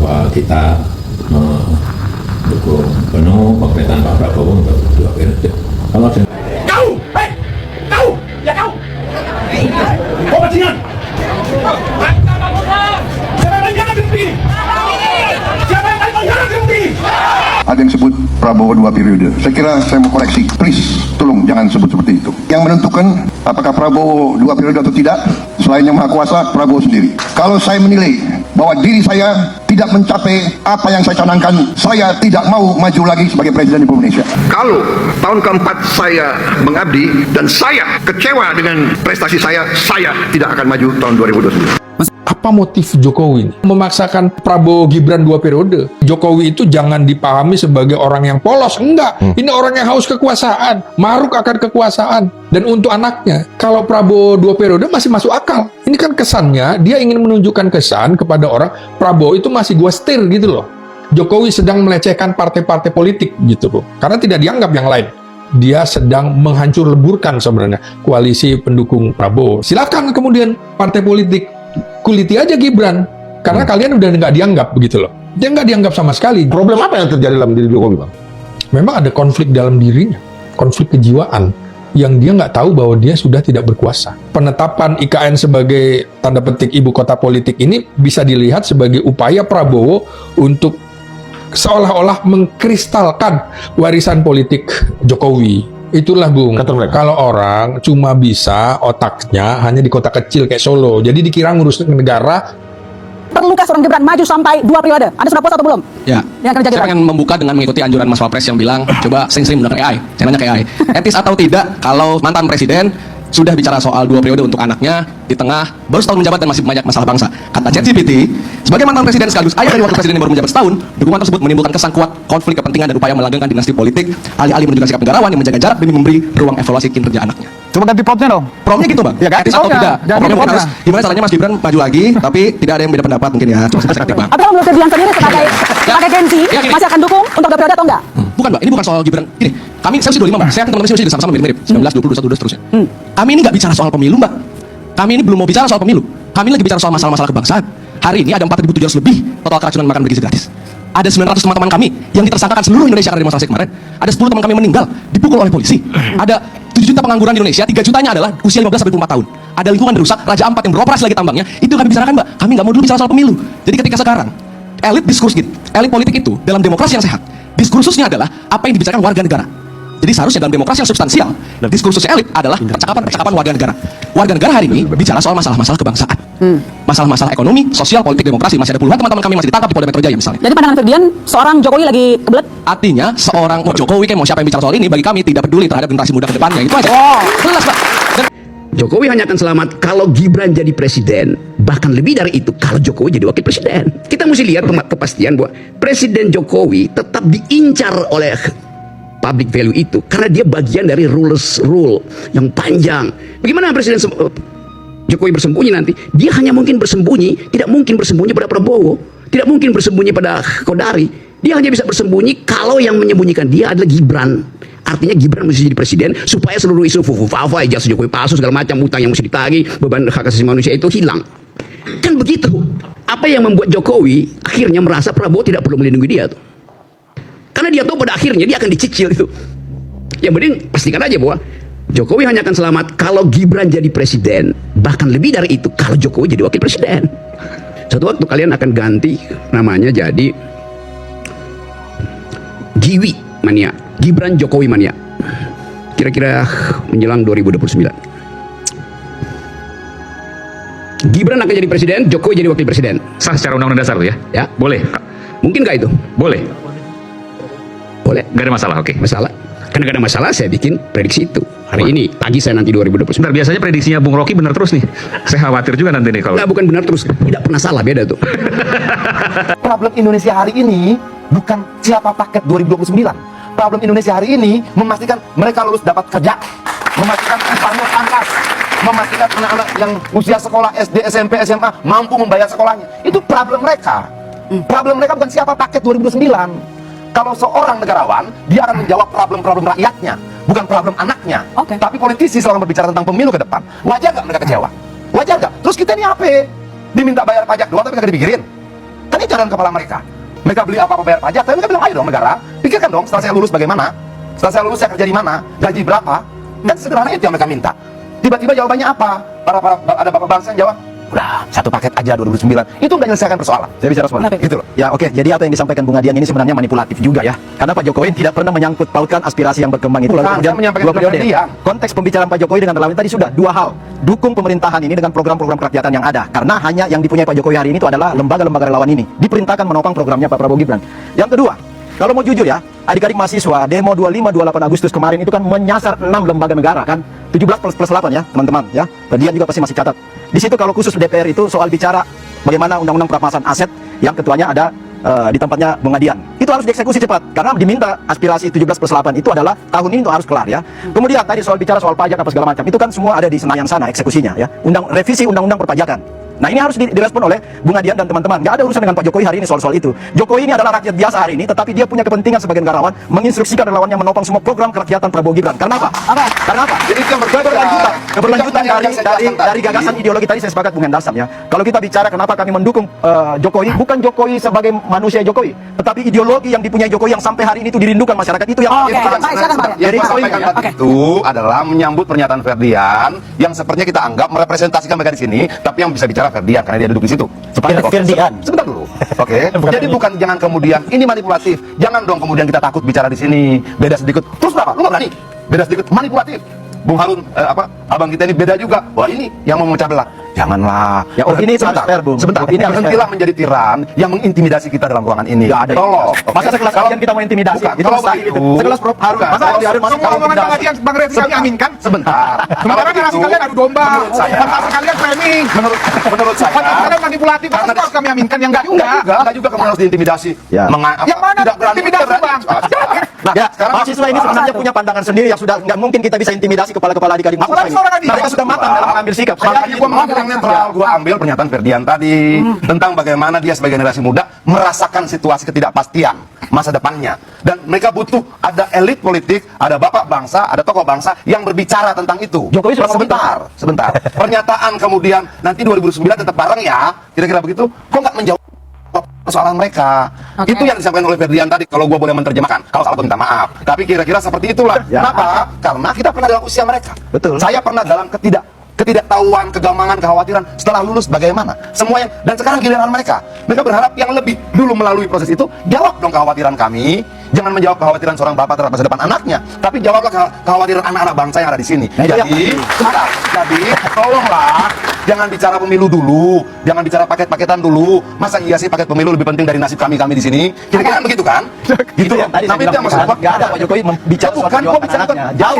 bahwa kita mendukung penuh pemerintahan Pak Prabowo untuk 2 periode. Kalau ada ada yang sebut Prabowo 2 periode. Saya kira saya mau koreksi. Please, tolong jangan sebut seperti itu. Yang menentukan apakah Prabowo 2 periode atau tidak, selain yang Maha Kuasa, Prabowo sendiri. Kalau saya menilai bahwa diri saya tidak mencapai apa yang saya canangkan, saya tidak mau maju lagi sebagai Presiden Republik Indonesia. Kalau tahun keempat saya mengabdi dan saya kecewa dengan prestasi saya tidak akan maju tahun 2029. Apa motif Jokowi ini? Memaksakan Prabowo Gibran 2 periode. Jokowi itu jangan dipahami sebagai orang yang polos. Enggak. Ini orang yang haus kekuasaan. Maruk akan kekuasaan. Dan untuk anaknya, kalau Prabowo 2 periode masih masuk akal. Ini kan kesannya, dia ingin menunjukkan kesan kepada orang, Prabowo itu masih gua setir gitu loh. Jokowi sedang melecehkan partai-partai politik gitu loh. Karena tidak dianggap yang lain. Dia sedang menghancur leburkan sebenarnya koalisi pendukung Prabowo. Silakan kemudian partai politik kuliti aja Gibran, karena kalian udah nggak dianggap begitu loh. Dia nggak dianggap sama sekali. Problem apa yang terjadi dalam diri Jokowi, Bang? Memang ada konflik dalam dirinya, konflik kejiwaan, yang dia nggak tahu bahwa dia sudah tidak berkuasa. Penetapan IKN sebagai tanda petik ibu kota politik ini bisa dilihat sebagai upaya Prabowo untuk seolah-olah mengkristalkan warisan politik Jokowi. Itulah Bung, kalau orang cuma bisa otaknya hanya di kota kecil kayak Solo, jadi dikira ngurus negara. Perlukah seorang Gibran maju sampai 2 periode? Anda sudah puas atau belum? Ya, saya pengen membuka dengan mengikuti anjuran Mas Wapres yang bilang, coba sering-sering menggunakan AI. Saya nanya ke AI, etis atau tidak kalau mantan presiden sudah bicara soal 2 periode untuk anaknya di tengah baru setahun menjabat dan masih banyak masalah bangsa. Kata ChatGPT, sebagai mantan presiden sekaligus ayah dari wakil presiden yang baru menjabat setahun, dukungan tersebut menimbulkan kesan kuat konflik kepentingan dan upaya melanggengkan dinasti politik, alih-alih menunjukkan sikap negarawan yang menjaga jarak demi memberi ruang evaluasi kinerja anaknya. Coba ganti promnya dong. Promnya gitu Bang, ya, etis atau tidak? Promnya mungkin harus, gimana caranya Mas Gibran maju lagi, tapi tidak ada yang beda pendapat mungkin ya. Coba saya kreatif Bang. Atau menurut Gibran sendiri sebagai Gen Z, masih akan dukung untuk 2 periode atau enggak? Bukan Mbak, ini bukan soal Gibran. Gini, saya usia 25 Mbak, saya teman-teman saya usia sama-sama mirip-mirip, 19, 20, 21, 22 seterusnya. Kami ini nggak bicara soal pemilu Mbak. Kami ini belum mau bicara soal pemilu. Kami lagi bicara soal masalah-masalah kebangsaan. Hari ini ada 4.700 lebih total keracunan makan bergizi gratis. Ada 900 teman-teman kami yang ditersangkakan seluruh Indonesia karena demonstrasi kemarin. Ada 10 teman kami meninggal, dipukul oleh polisi. Ada 7 juta pengangguran di Indonesia, 3 jutanya adalah usia 15-24 tahun. Ada lingkungan rusak, Raja Ampat yang beroperasi lagi tambangnya. Itu yang kami bicarakan Mbak. Kami nggak mau dulu bicara soal pemilu. Jadi ketika sekarang, elit diskurs gitu, elit politik itu dalam demokrasi yang sehat, diskursusnya adalah apa yang dibicarakan warga negara. Jadi seharusnya dalam demokrasi yang substansial, diskursus elit adalah percakapan warga negara. Warga negara hari ini bicara soal masalah-masalah kebangsaan, masalah-masalah ekonomi, sosial, politik, demokrasi. Masih ada puluhan teman-teman kami masih ditangkap di Polda Metro Jaya misalnya. Jadi pandangan Ferdian, seorang Jokowi lagi kebelet? Artinya seorang mau Jokowi kayak mau siapa yang bicara soal ini, bagi kami tidak peduli terhadap generasi muda ke depannya. Itu aja. Jelas Pak. Jokowi hanya akan selamat kalau Gibran jadi presiden. Bahkan lebih dari itu kalau Jokowi jadi wakil presiden. Kita mesti lihat kepastian bahwa Presiden Jokowi tetap diincar oleh public value itu karena dia bagian dari rule yang panjang. Bagaimana Presiden Jokowi bersembunyi nanti? Dia hanya mungkin bersembunyi, tidak mungkin bersembunyi pada Prabowo, tidak mungkin bersembunyi pada Kodari. Dia hanya bisa bersembunyi kalau yang menyembunyikan dia adalah Gibran. Artinya Gibran mesti jadi presiden supaya seluruh isu fufu-fafa, ijazah Jokowi palsu, segala macam utang yang mesti ditagih, beban hak asasi manusia itu hilang. Kan begitu. Apa yang membuat Jokowi akhirnya merasa Prabowo tidak perlu melindungi dia tuh. Karena dia tahu pada akhirnya dia akan dicicil itu. Yang penting pastikan aja bahwa Jokowi hanya akan selamat kalau Gibran jadi presiden. Bahkan lebih dari itu kalau Jokowi jadi wakil presiden. Suatu waktu kalian akan ganti namanya jadi Giwi mania, Gibran Jokowi mania. Kira-kira menjelang 2029. Gibran akan jadi presiden, Jokowi jadi wakil presiden. Sah secara undang-undang dasar tuh ya? Ya. Boleh. Mungkin nggak itu? Boleh. Boleh. Gak ada masalah, oke. Masalah. Karena gak ada masalah saya bikin prediksi itu. Hari ini, pagi saya nanti 2029. Sebentar, biasanya prediksinya Bung Rocky benar terus nih. Saya khawatir juga nanti nih kalau... Enggak, bukan benar terus. Tidak pernah salah, beda tuh. Problem Indonesia hari ini bukan siapa paket 2029. Problem Indonesia hari ini memastikan mereka lulus dapat kerja, memastikan upahnya pangkas, memastikan anak-anak yang usia sekolah SD, SMP, SMA mampu membayar sekolahnya. Itu problem mereka. Problem mereka bukan siapa paket 2029. Kalau seorang negarawan, dia akan menjawab problem-problem rakyatnya, bukan problem anaknya. Tapi politisi selama berbicara tentang pemilu ke depan, wajar nggak mereka kecewa? Wajar nggak? Terus kita ini apa? Diminta bayar pajak doang tapi nggak dipikirin. Kan itu punya dalam kepala mereka. Mereka beli apa-apa bayar pajak, tapi mereka bilang, ayo dong negara, pikirkan dong setelah saya lulus bagaimana, setelah saya lulus saya kerja di mana, gaji berapa, dan sederhana itu yang mereka minta. Tiba-tiba jawabannya apa? Ada bapak bangsa yang jawab, udah satu paket aja 2009, itu udah menyelesaikan persoalan. Saya bicara soal gitu loh. Ya oke, jadi apa yang disampaikan Bung Adian ini sebenarnya manipulatif juga ya. Karena Pak Jokowi tidak pernah menyangkut pautkan aspirasi yang berkembang itu. Lalu kemudian saya menyampaikan dua periode. kepada dia. Konteks pembicaraan Pak Jokowi dengan relawan tadi sudah dua hal. Dukung pemerintahan ini dengan program-program kerakyatan yang ada. Karena hanya yang dipunyai Pak Jokowi hari ini itu adalah lembaga-lembaga relawan ini. Diperintahkan menopang programnya Pak Prabowo Gibran. Yang kedua, kalau mau jujur ya, adik-adik mahasiswa demo 25-28 Agustus kemarin itu kan menyasar 6 lembaga negara kan. 17 plus 8 ya teman-teman ya. Dian juga pasti masih catat. Di situ kalau khusus DPR itu soal bicara bagaimana undang-undang perampasan aset yang ketuanya ada di tempatnya Bung Adian. Itu harus dieksekusi cepat karena diminta aspirasi 17 plus 8 itu adalah tahun ini itu harus kelar ya. Kemudian tadi soal bicara soal pajak apa segala macam itu kan semua ada di Senayan sana eksekusinya ya. Revisi undang-undang perpajakan. Nah ini harus direspon oleh Bung Adian dan teman-teman. Gak ada urusan dengan Pak Jokowi hari ini soal-soal itu. Jokowi ini adalah rakyat biasa hari ini, tetapi dia punya kepentingan sebagai negarawan menginstruksikan relawannya menopang semua program kerakyatan Prabowo Gibran. Karena apa? Karena apa? Jadi itu yang Keberlanjutan dari gagasan ideologi tadi saya sepakat Bung Hendarsam ya. Kalau kita bicara kenapa kami mendukung Jokowi, bukan Jokowi sebagai manusia Jokowi, tetapi ideologi yang dipunyai Jokowi yang sampai hari ini itu dirindukan masyarakat itu yang Jadi sampaikan tadi itu adalah menyambut pernyataan Ferdian yang sepertinya kita anggap merepresentasikan mereka di sini, tapi yang bisa bicara Ferdian karena dia duduk di situ. Ferdian. Sebentar dulu. Oke. Jadi bukan jangan kemudian ini manipulatif. Jangan dong kemudian kita takut bicara di sini. Beda sedikit. Terus berapa? Lu nggak berani? Beda sedikit manipulatif. Bung Harun abang kita ini beda juga. Wah ini yang mau memecah belah. Janganlah. Ya opini itu harus fair, Bung. Sebentar. Opini harus Berhentilah menjadi tiran yang mengintimidasi kita dalam ruangan ini. Gak ada. Tolong. Masa sekelas kalian kita mau intimidasi? Bukan. Itu Kalau masa begitu. sekelas Prof Harun. Masa Prof Harun masuk kalau intimidasi? Bang Refli kami aminkan. Sebentar. Sementara narasi kalian adu domba. Menurut saya. Narasi kalian framing. Menurut saya. Kalian manipulatif. Masa harus kami aminkan yang enggak juga. Enggak juga kamu harus diintimidasi. Ya. Yang mana Tidak berani. intimidasi, Bang? Nah, ya, mahasiswa ini sebenarnya punya pandangan sendiri yang sudah nggak mungkin kita bisa intimidasi kepala-kepala adik-adik mahasiswa ini. Mereka sudah matang dalam mengambil sikap. Makanya gue mengambil yang netral. Gue ambil pernyataan Ferdian tadi tentang bagaimana dia sebagai generasi muda merasakan situasi ketidakpastian masa depannya. Dan mereka butuh ada elit politik, ada bapak bangsa, ada tokoh bangsa yang berbicara tentang itu. Jokowi sudah sebentar. Pernyataan kemudian nanti 2009 tetap bareng ya. Kira-kira begitu. Kok nggak menjawab persoalan mereka? Itu yang disampaikan oleh Ferdian tadi. Kalau gua boleh menerjemahkan, kalau salah minta maaf. Tapi kira-kira seperti itulah. Kenapa? Karena kita pernah dalam usia mereka. Betul. Saya pernah dalam ketidaktahuan, kegamangan, kekhawatiran setelah lulus bagaimana. Semua yang dan sekarang giliran mereka. Mereka berharap yang lebih dulu melalui proses itu. Jawab dong kekhawatiran kami. Jangan menjawab kekhawatiran seorang bapak terhadap masa depan anaknya, tapi jawablah kekhawatiran anak-anak bangsa yang ada di sini. Jadi tolonglah jangan bicara pemilu dulu, jangan bicara paket-paketan dulu. Masa iya sih paket pemilu lebih penting dari nasib kami di sini? Kira-kira begitu kan? Gitu loh. Tapi itu yang maksud gua. Nggak ada Pak Jokowi bicara soal perjuangan anaknya. Jauh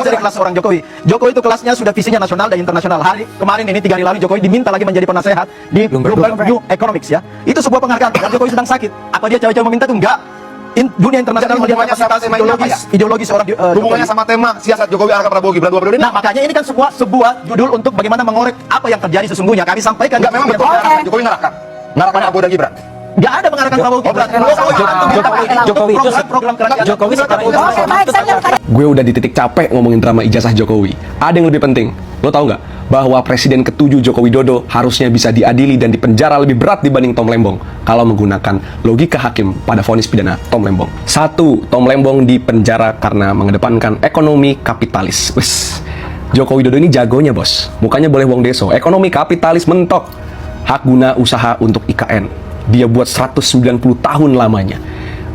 dari kelas orang Jokowi. Jokowi itu kelasnya sudah visinya nasional dan internasional. Kemarin ini 3 hari lalu Jokowi diminta lagi menjadi penasehat di Bloomberg New Economics ya. Itu sebuah penghargaan. Dan Jokowi sedang sakit. Apa dia cawe-cawe meminta tuh? Enggak. Dunia internasional melihat kapasitas ideologis seorang hubungannya sama tema siasat Jokowi akan Prabowo Gibran 2 periode ini. Nah makanya ini kan sebuah judul untuk bagaimana mengorek apa yang terjadi sesungguhnya. Kami sampaikan. Enggak, memang betul Jokowi ngarahkan Prabowo dan Gibran. Nggak ada mengarahkan Prabowo Gibran. Jokowi sekarang gue udah di titik capek ngomongin drama ijazah Jokowi. Ada yang lebih penting. Lo tau nggak bahwa Presiden ke-7 Joko Widodo harusnya bisa diadili dan dipenjara lebih berat dibanding Tom Lembong kalau menggunakan logika hakim pada vonis pidana Tom Lembong. 1. Tom Lembong dipenjara karena mengedepankan ekonomi kapitalis. Wes, Joko Widodo ini jagonya bos. Mukanya boleh wong deso. Ekonomi kapitalis mentok. Hak guna usaha untuk IKN dia buat 190 tahun lamanya.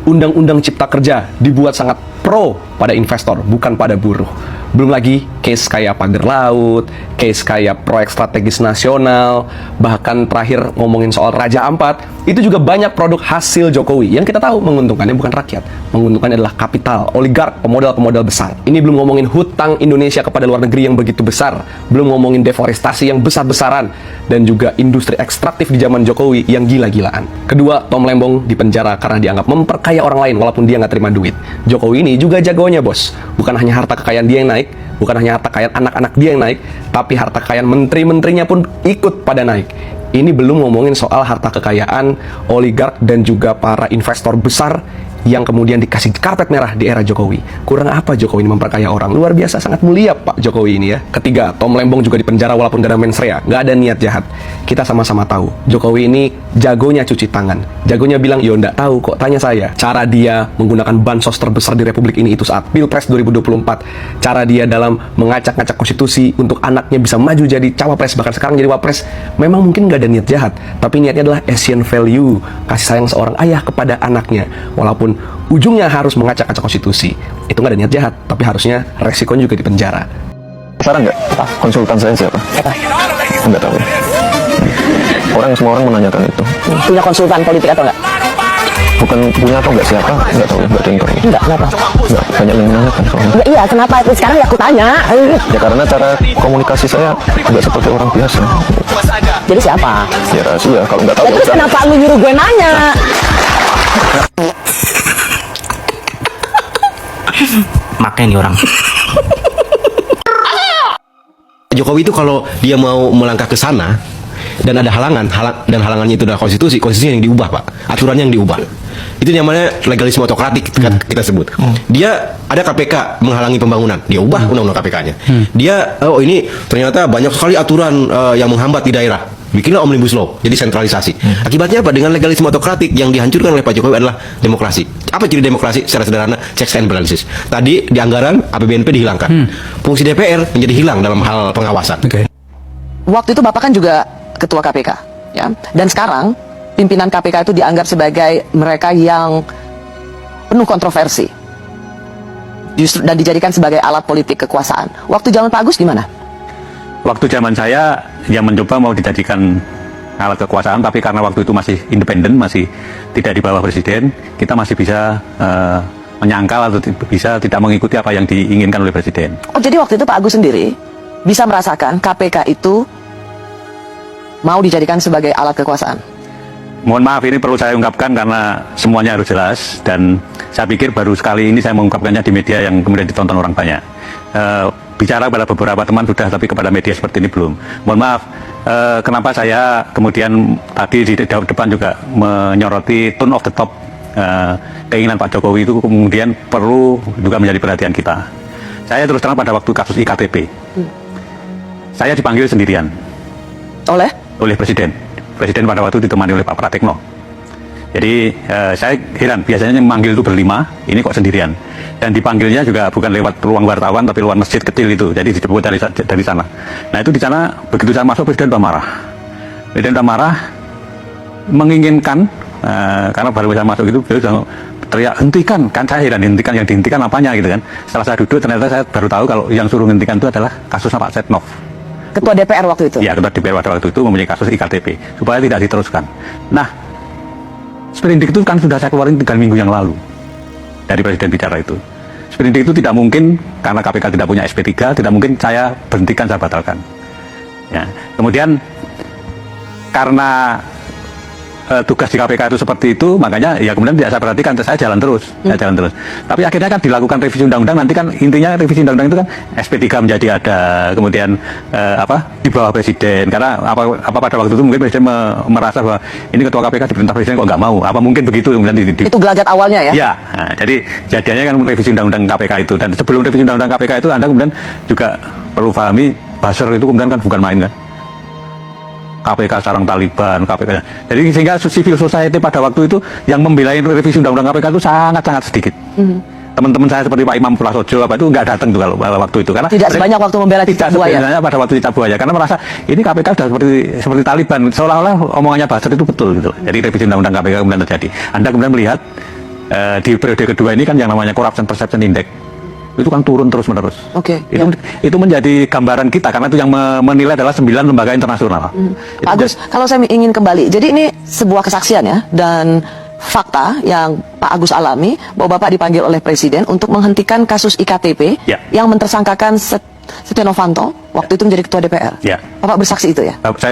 Undang-undang Cipta Kerja dibuat sangat pro pada investor, bukan pada buruh. Belum lagi case kayak pagar laut, case kayak proyek strategis nasional, bahkan terakhir ngomongin soal Raja Ampat, itu juga banyak produk hasil Jokowi. Yang kita tahu menguntungkannya bukan rakyat, menguntungkannya adalah kapital, oligark, pemodal-pemodal besar. Ini belum ngomongin hutang Indonesia kepada luar negeri yang begitu besar, belum ngomongin deforestasi yang besar-besaran, dan juga industri ekstraktif di zaman Jokowi yang gila-gilaan. Kedua, Tom Lembong dipenjara karena dianggap memperkaya orang lain walaupun dia nggak terima duit. Jokowi ini juga jagonya bos, bukan hanya harta kekayaan dia yang naik, bukan hanya harta kekayaan anak-anak dia yang naik, tapi harta kekayaan menteri-menterinya pun ikut pada naik. Ini belum ngomongin soal harta kekayaan oligark dan juga para investor besar yang kemudian dikasih karpet merah di era Jokowi. Kurang apa Jokowi ini memperkaya orang? Luar biasa, sangat mulia Pak Jokowi ini ya. Ketiga, Tom Lembong juga dipenjara walaupun gak ada mens rea, gak ada niat jahat. Kita sama-sama tahu, Jokowi ini jagonya cuci tangan. Jagonya bilang, yo ndak tahu kok, tanya saya. Cara dia menggunakan bansos terbesar di Republik ini itu saat Pilpres 2024. Cara dia dalam mengacak-ngacak konstitusi untuk anaknya bisa maju jadi cawapres, bahkan sekarang jadi wapres. Memang mungkin gak ada niat jahat, tapi niatnya adalah Asian value, kasih sayang seorang ayah kepada anaknya. Walaupun ujungnya harus mengacak-ngacak konstitusi, itu gak ada niat jahat, tapi harusnya resikonya juga di penjara. Saran nggak? Konsultan saya siapa? Nggak tahu. Semua orang menanyakan itu. Punya konsultan politik atau enggak? Bukan punya atau nggak siapa? Nggak tahu. Nggak ada yang tahu. Enggak, kenapa? Nggak, banyak yang menanyakan soalnya. Ya, iya, kenapa? Sekarang ya aku tanya. Ya karena cara komunikasi saya nggak seperti orang biasa. Jadi siapa? Ya rahasia. Kalau nggak tahu. Ya, terus kenapa lu nyuruh gue nanya? Makanya nih orang. Jokowi itu kalau dia mau melangkah ke sana dan ada dan halangannya itu adalah konstitusi yang diubah, Pak. Aturannya yang diubah. Itu namanya legalisme otokratik kita sebut. Dia ada KPK menghalangi pembangunan, dia ubah undang-undang KPK-nya. Dia ini ternyata banyak sekali aturan yang menghambat di daerah. Bikinlah Omnibus Law, jadi sentralisasi. Akibatnya apa? Dengan legalisme otokratik yang dihancurkan oleh Pak Jokowi adalah demokrasi. Apa jadi demokrasi? Secara sederhana, checks and balances. Tadi di anggaran APBNP dihilangkan. Fungsi DPR menjadi hilang dalam hal pengawasan. Waktu itu Bapak kan juga ketua KPK, ya. Dan sekarang pimpinan KPK itu dianggap sebagai mereka yang penuh kontroversi. Justru dan dijadikan sebagai alat politik kekuasaan. Waktu zaman Pak Agus gimana? Waktu zaman saya yang mencoba mau dijadikan alat kekuasaan, tapi karena waktu itu masih independen, masih tidak di bawah presiden, kita masih bisa menyangkal atau bisa tidak mengikuti apa yang diinginkan oleh presiden. Oh, jadi waktu itu Pak Agus sendiri bisa merasakan KPK itu mau dijadikan sebagai alat kekuasaan? Mohon maaf, ini perlu saya ungkapkan karena semuanya harus jelas, dan saya pikir baru sekali ini saya mengungkapkannya di media yang kemudian ditonton orang banyak. Bicara pada beberapa teman sudah, tapi kepada media seperti ini belum. Mohon maaf, kenapa saya kemudian tadi di depan juga menyoroti tone of the top, keinginan Pak Jokowi itu kemudian perlu juga menjadi perhatian kita. Saya terus terang pada waktu kasus IKTP, saya dipanggil sendirian oleh presiden. Presiden pada waktu ditemani oleh Pak Pratikno. Jadi saya heran, biasanya yang manggil itu berlima, ini kok sendirian. Dan dipanggilnya juga bukan lewat ruang wartawan, tapi lewat masjid kecil itu. Jadi dijemput dari sana. Nah itu di sana, begitu saya masuk, Presiden sudah marah. Presiden sudah marah, menginginkan, karena baru saya masuk itu, beliau sudah teriak, hentikan. Kan saya heran, hentikan, yang dihentikan apanya gitu kan. Setelah saya duduk, ternyata saya baru tahu kalau yang suruh hentikan itu adalah kasusnya Pak Setnov. Ketua DPR waktu itu? Ya, Ketua DPR pada waktu itu mempunyai kasus IKTP, supaya tidak diteruskan. Nah, sprindik itu kan sudah saya keluarin 3 minggu yang lalu dari Presiden bicara itu. Sprindik itu tidak mungkin, karena KPK tidak punya SP3, tidak mungkin saya berhentikan, saya batalkan. Ya. Kemudian karena tugas di KPK itu seperti itu, makanya ya kemudian tidak saya perhatikan, saya jalan terus. Tapi akhirnya kan dilakukan revisi undang-undang, nanti kan intinya revisi undang-undang itu kan SP3 menjadi ada, kemudian di bawah presiden, karena apa pada waktu itu mungkin presiden merasa bahwa ini ketua KPK diperintah presiden kok nggak mau, apa mungkin begitu kemudian itu gelagat awalnya ya? Ya, nah, jadi jadinya kan revisi undang-undang KPK itu, dan sebelum revisi undang-undang KPK itu Anda kemudian juga perlu pahami buzzer itu kemudian kan bukan main kan. KPK sarang Taliban, KPK. Jadi sehingga civil society pada waktu itu yang membela revisi undang-undang KPK itu sangat-sangat sedikit. Teman-teman saya seperti Pak Imam Prasojo itu nggak datang tuh kalau waktu itu, karena tidak sebanyak waktu membela Cicak Buaya. Tidak pada waktu Cicak Buaya, karena merasa ini KPK sudah seperti Taliban, seolah-olah omongannya buzzer itu betul gitu. Jadi revisi undang-undang KPK kemudian terjadi. Anda kemudian melihat di periode kedua ini kan yang namanya Corruption Perception Index itu kan turun terus-menerus. Itu menjadi gambaran kita, karena itu yang menilai adalah 9 lembaga internasional. Pak Agus, kalau saya ingin kembali, jadi ini sebuah kesaksian ya, dan fakta yang Pak Agus alami, bahwa Bapak dipanggil oleh Presiden untuk menghentikan kasus IKTP yang mentersangkakan Setia Novanto, waktu itu menjadi Ketua DPR. Bapak bersaksi itu ya? Saya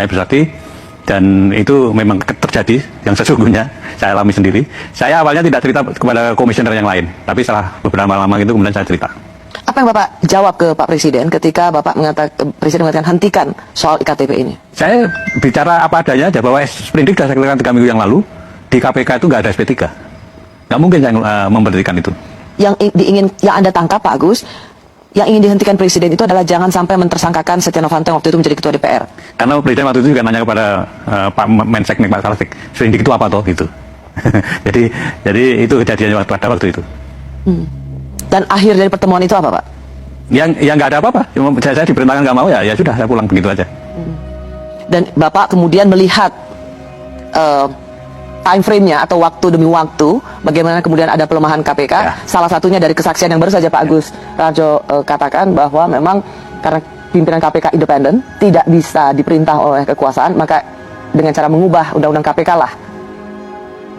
bersaksi. Dan itu memang terjadi yang sesungguhnya saya alami sendiri. Saya awalnya tidak cerita kepada komisioner yang lain, tapi setelah beberapa lama itu kemudian saya cerita. Apa yang Bapak jawab ke Pak Presiden ketika Presiden mengatakan hentikan soal IKTP ini? Saya bicara apa adanya aja, bahwa sprindik sudah saya katakan 3 minggu yang lalu, di KPK itu nggak ada SP3. Nggak mungkin saya memberhentikan itu. Yang Anda tangkap Pak Agus, yang ingin dihentikan Presiden itu adalah jangan sampai mentersangkakan Setia Novanto yang waktu itu menjadi Ketua DPR. Karena Presiden waktu itu juga nanya kepada Pak Menseknek Pak Salsik, Serindik itu apa toh gitu. jadi itu kejadiannya pada waktu itu. Dan akhir dari pertemuan itu apa, Pak? Yang nggak ada apa-apa. Cuma saya diperintahkan nggak mau, ya sudah saya pulang begitu aja. Dan Bapak kemudian melihat time frame-nya atau waktu demi waktu, bagaimana kemudian ada pelemahan KPK. Ya. Salah satunya dari kesaksian yang baru saja Pak Agus Raharjo katakan bahwa memang karena pimpinan KPK independen, tidak bisa diperintah oleh kekuasaan, maka dengan cara mengubah undang-undang KPK lah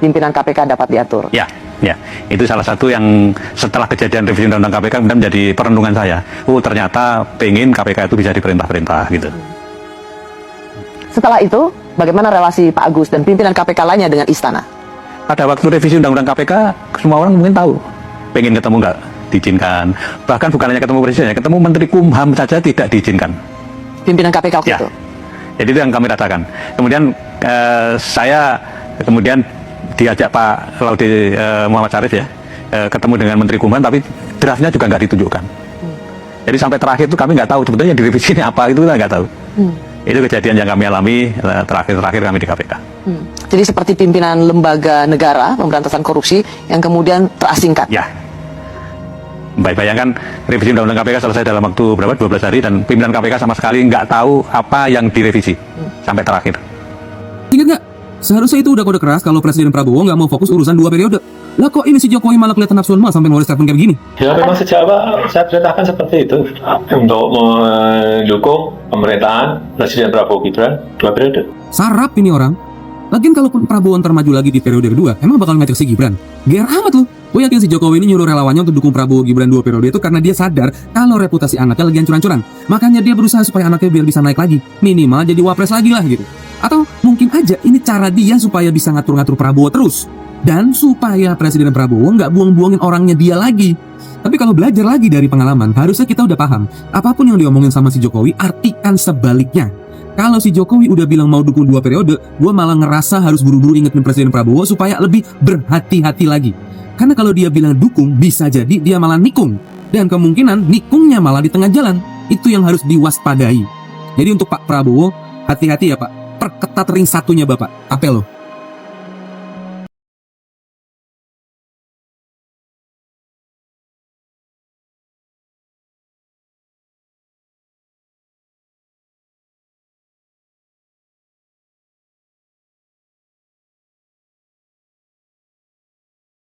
pimpinan KPK dapat diatur. Ya, itu salah satu yang setelah kejadian revisi undang-undang KPK kemudian menjadi perenungan saya. Ternyata pengen KPK itu bisa diperintah-perintah gitu. Setelah itu, bagaimana relasi Pak Agus dan pimpinan KPK lainnya dengan Istana? Pada waktu revisi undang-undang KPK, semua orang mungkin tahu. Pengen ketemu nggak diizinkan. Bahkan bukan hanya ketemu presiden, ketemu Menteri Kumham saja tidak diizinkan. Pimpinan KPK waktu itu? Jadi itu yang kami rasakan. Kemudian saya kemudian diajak Pak Laude Muhammad Syarif ya, ketemu dengan Menteri Kumham, tapi draftnya juga nggak ditunjukkan. Jadi sampai terakhir itu kami nggak tahu sebetulnya di revisi ini apa, itu kita nggak tahu. Itu kejadian yang kami alami terakhir kami di KPK. Jadi seperti pimpinan lembaga negara pemberantasan korupsi yang kemudian terasingkan. Ya. Bayangkan revisi undang-undang KPK selesai dalam waktu berapa? 12 hari dan pimpinan KPK sama sekali nggak tahu apa yang direvisi sampai terakhir. Ingat nggak? Seharusnya itu udah kode keras kalau Presiden Prabowo nggak mau fokus urusan 2 periode. Lah kok ini si Jokowi malah kelihatan nafsuan mah sampai ngeluarin statement kayak begini? Ya memang sejak awal saya perintahkan seperti itu untuk mendukung pemerintahan Presiden Prabowo Gibran 2 periode. Sarap ini orang. Lagian kalaupun Prabowo ntar maju lagi di periode kedua, emang bakal ngajak si Gibran? Ger amat loh. Gue yakin si Jokowi ini nyuruh relawannya untuk dukung Prabowo Gibran 2 periode itu karena dia sadar kalau reputasi anaknya lagi hancur-hancuran. Makanya dia berusaha supaya anaknya biar bisa naik lagi. Minimal jadi wapres lagi lah gitu. Atau mungkin aja ini cara dia supaya bisa ngatur-ngatur Prabowo terus. Dan supaya Presiden Prabowo nggak buang-buangin orangnya dia lagi. Tapi kalau belajar lagi dari pengalaman, harusnya kita udah paham. Apapun yang diomongin sama si Jokowi, artikan sebaliknya. Kalau si Jokowi udah bilang mau dukung 2 periode, gue malah ngerasa harus buru-buru ingetin Presiden Prabowo supaya lebih berhati-hati lagi. Karena kalau dia bilang dukung, bisa jadi dia malah nikung. Dan kemungkinan nikungnya malah di tengah jalan. Itu yang harus diwaspadai. Jadi untuk Pak Prabowo, hati-hati ya Pak. Perketat ring satunya Bapak. Apel loh.